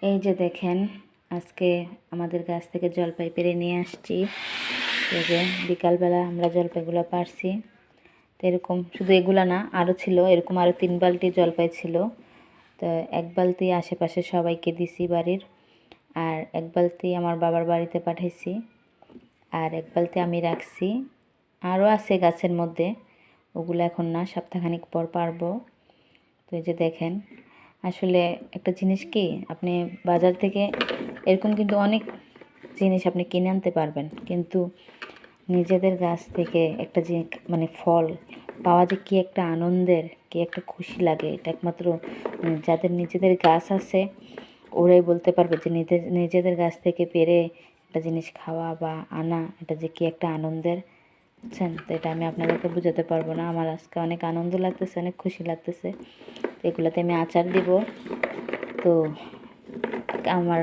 এই যে দেখেন, আজকে আমাদের গাছ থেকে জলপাই পেড়ে নিয়ে আসছি। এই যে বিকালবেলা আমরা জলপাইগুলো পারছি। তো এরকম শুধু এগুলা না, আরও ছিল, এরকম আরও 3 বালতি জলপাই ছিল। তো 1 বালতি আশেপাশে সবাইকে দিছি বাড়ির, আর 1 বালতি আমার বাবার বাড়িতে পাঠাইছি, আর 1 বালতি আমি রাখছি। আরও আছে গাছের মধ্যে, ওগুলো এখন না, সপ্তাহখানিক পর পারবো। তো এই যে দেখেন, আসলে একটা জিনিস কি, আপনি বাজার থেকে এরকম কিন্তু অনেক জিনিস আপনি কিনে আনতে পারবেন, কিন্তু নিজেদের গাছ থেকে একটা যে মানে ফল পাওয়া যে কি একটা আনন্দের, কি একটা খুশি লাগে, এটা একমাত্র যাদের নিজেদের গাছ আছে ওরাই বলতে পারবে যে নিজেদের গাছ থেকে পেরে একটা জিনিস খাওয়া বা আনা, এটা যে কি একটা আনন্দের, বুঝছেন? তো এটা আমি আপনাদেরকে বোঝাতে পারবো না। আমার আজকে অনেক আনন্দ লাগতেছে, অনেক খুশি লাগতেছে। এগুলোতে আমি আচার দিব। তো আমার